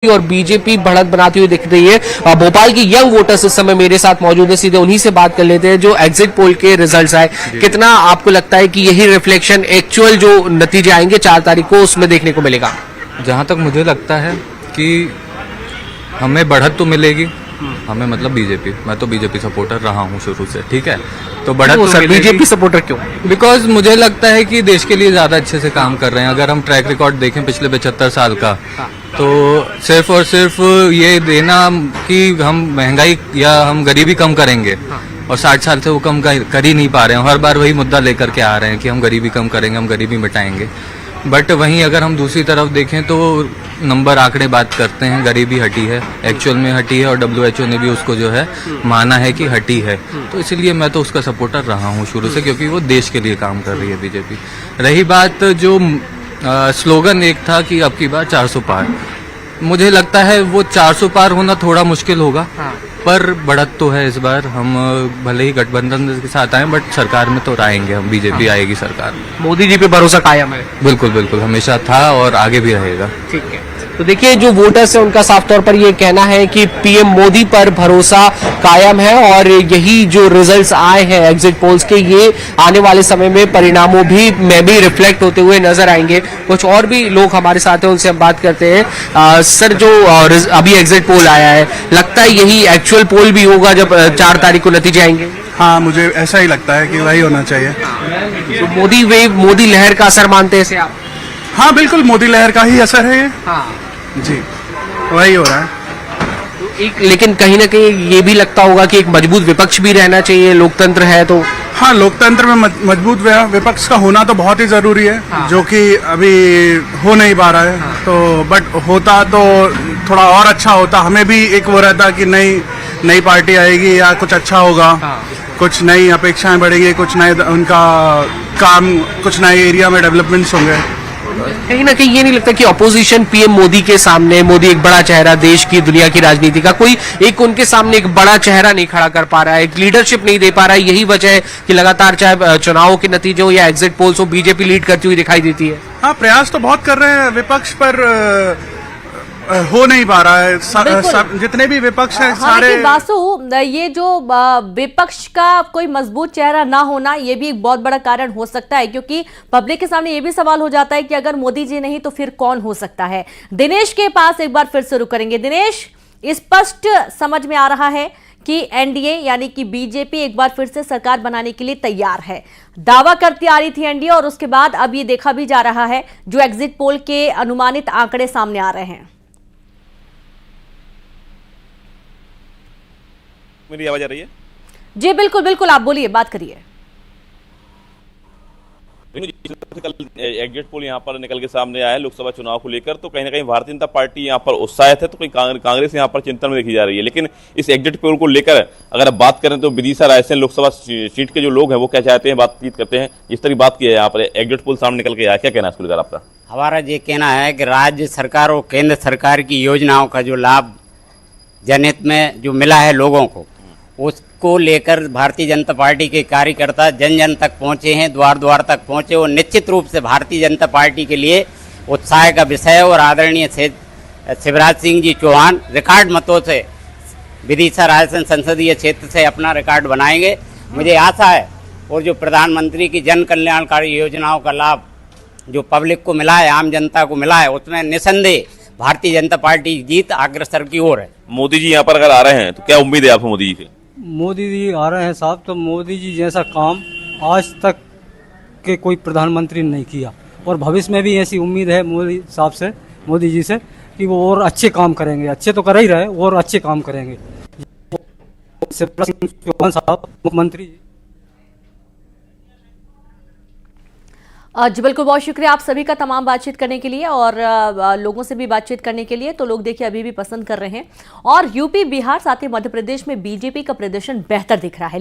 और बीजेपी बढ़त बनाती हुई दिख रही है। भोपाल की यंग वोटर्स इस समय मेरे साथ मौजूद है, सीधे उन्हीं से बात कर लेते हैं। जो एग्जिट पोल के रिजल्ट्स आए, कितना आपको लगता है कि यही रिफ्लेक्शन एक्चुअल जो नतीजे आएंगे 4 तारीख को उसमें देखने को मिलेगा? जहाँ तक मुझे लगता है कि हमें बढ़त तो मिलेगी, हमें मतलब बीजेपी, मैं तो बीजेपी सपोर्टर रहा हूँ शुरू से, ठीक है, तो बढ़त तो मिलेगी। बीजेपी सपोर्टर क्यों? बिकॉज मुझे लगता है कि देश के लिए ज़्यादा अच्छे से काम कर रहे हैं। अगर हम ट्रैक रिकॉर्ड देखें पिछले 75 साल का, तो सिर्फ और सिर्फ ये देना कि हम महंगाई या हम गरीबी कम करेंगे, और 60 साल से वो कम कर ही नहीं पा रहे हैं। हर बार वही मुद्दा लेकर के आ रहे हैं कि हम गरीबी कम करेंगे, हम गरीबी मिटाएंगे। बट वहीं अगर हम दूसरी तरफ देखें तो नंबर आंकड़े बात करते हैं, गरीबी हटी है, एक्चुअल में हटी है, और WHO ने भी उसको जो है माना है कि हटी है। तो इसलिए मैं तो उसका सपोर्टर रहा हूँ शुरू से, क्योंकि वो देश के लिए काम कर रही है बीजेपी। रही बात जो स्लोगन एक था कि अब की बार 400 पार, मुझे लगता है वो 400 पार होना थोड़ा मुश्किल होगा, पर बढ़त तो है इस बार। हम भले ही गठबंधन के साथ आए, बट सरकार में तो आएंगे हम, बीजेपी आएगी सरकार में। मोदी जी पे भरोसा कायम है? बिल्कुल बिल्कुल, हमेशा था और आगे भी रहेगा। ठीक है, तो देखिए जो वोटर्स है उनका साफ तौर पर ये कहना है कि पीएम मोदी पर भरोसा कायम है, और यही जो रिजल्ट्स आए हैं एग्जिट पोल्स के, ये आने वाले समय में परिणामों में भी रिफ्लेक्ट होते हुए नजर आएंगे। कुछ और भी लोग हमारे साथ हैं, उनसे हम बात करते हैं। सर, जो अभी एग्जिट पोल आया है, लगता है यही एक्चुअल पोल भी होगा जब 4 तारीख को नतीजे आएंगे? हाँ, मुझे ऐसा ही लगता है कि वही होना चाहिए। तो मोदी वेव, मोदी लहर का असर मानते हैं इसे आप? हाँ बिल्कुल, मोदी लहर का ही असर है ये। हाँ जी, वही हो रहा है। लेकिन कहीं ना कहीं ये भी लगता होगा कि एक मजबूत विपक्ष भी रहना चाहिए, लोकतंत्र है तो। हाँ, लोकतंत्र में मजबूत विपक्ष का होना तो बहुत ही जरूरी है। हाँ। जो कि अभी हो नहीं पा रहा है। हाँ। तो बट होता तो थोड़ा और अच्छा होता, हमें भी एक वो रहता कि नई पार्टी आएगी या कुछ अच्छा होगा। हाँ। कुछ नई अपेक्षाएं बढ़ेंगी, कुछ नए उनका काम, कुछ नए एरिया में डेवलपमेंट्स होंगे। कहीं ना कहीं ये नहीं लगता कि ऑपोजिशन पीएम मोदी के सामने, मोदी एक बड़ा चेहरा देश की, दुनिया की राजनीति का, कोई एक उनके सामने एक बड़ा चेहरा नहीं खड़ा कर पा रहा है, एक लीडरशिप नहीं दे पा रहा है? यही वजह है कि लगातार चाहे चुनावों के नतीजे हो या एग्जिट पोल्स हो, बीजेपी लीड करती हुई दिखाई देती है। हाँ, प्रयास तो बहुत कर रहे हैं विपक्ष, पर हो नहीं पा रहा है। जितने भी विपक्ष हैं सारे। बासु, ये जो विपक्ष का कोई मजबूत चेहरा ना होना, ये भी एक बहुत बड़ा कारण हो सकता है, क्योंकि पब्लिक के सामने ये भी सवाल हो जाता है कि अगर मोदी जी नहीं तो फिर कौन हो सकता है। दिनेश के पास एक बार फिर शुरू करेंगे। दिनेश, स्पष्ट समझ में आ रहा है कि एनडीए यानी कि बीजेपी एक बार फिर से सरकार बनाने के लिए तैयार है। दावा करती आ रही थी एनडीए, और उसके बाद अब ये देखा भी जा रहा है जो एग्जिट पोल के अनुमानित आंकड़े सामने आ रहे हैं। मेरी आवाज आ रही है? जी बिल्कुल बिल्कुल, आप बोलिए, बात करिए। कल एग्जिट पोल यहाँ पर निकल के सामने आया है लोकसभा चुनाव को लेकर, तो कहीं ना कहीं भारतीय जनता पार्टी यहाँ पर उत्साहित है, तो कहीं कांग्रेस यहाँ पर चिंतन में देखी जा रही है। लेकिन इस एग्जिट पोल को लेकर अगर आप बात करें तो विदिशा रायसेन लोकसभा सीट के जो लोग हैं वो क्या चाहते हैं, बातचीत करते हैं। इस तरह बात की है यहाँ पर, एग्जिट पोल सामने निकल के आया, क्या कहना है इसको लेकर आपका? हमारा ये कहना है कि राज्य सरकार और केंद्र सरकार की योजनाओं का जो लाभ जनहित में जो मिला है लोगों को, उसको लेकर भारतीय जनता पार्टी के कार्यकर्ता जन जन तक पहुंचे हैं, द्वार द्वार तक पहुंचे, और निश्चित रूप से भारतीय जनता पार्टी के लिए उत्साह का विषय है। और आदरणीय शिवराज सिंह जी चौहान रिकॉर्ड मतों से विदिशा रायसेन संसदीय क्षेत्र से अपना रिकॉर्ड बनाएंगे, मुझे आशा है। और जो प्रधानमंत्री की जन कल्याणकारी योजनाओं का लाभ जो पब्लिक को मिला है, आम जनता को मिला है, उसमें निसंदेह भारतीय जनता पार्टी जीत अग्रसर की ओर है। मोदी जी यहाँ पर अगर आ रहे हैं तो क्या उम्मीद है आपको मोदी जी से? मोदी जी आ रहे हैं साहब, तो मोदी जी जैसा काम आज तक के कोई प्रधानमंत्री ने नहीं किया, और भविष्य में भी ऐसी उम्मीद है मोदी साहब से, मोदी जी से, कि वो और अच्छे काम करेंगे। अच्छे तो कर ही रहे, और अच्छे काम करेंगे। चौहान साहब मुख्यमंत्री जी। जी बिल्कुल, बहुत शुक्रिया आप सभी का तमाम बातचीत करने के लिए, और लोगों से भी बातचीत करने के लिए। तो लोग देखिए अभी भी पसंद कर रहे हैं, और यूपी, बिहार, साथ ही मध्य प्रदेश में बीजेपी का प्रदर्शन बेहतर दिख रहा है।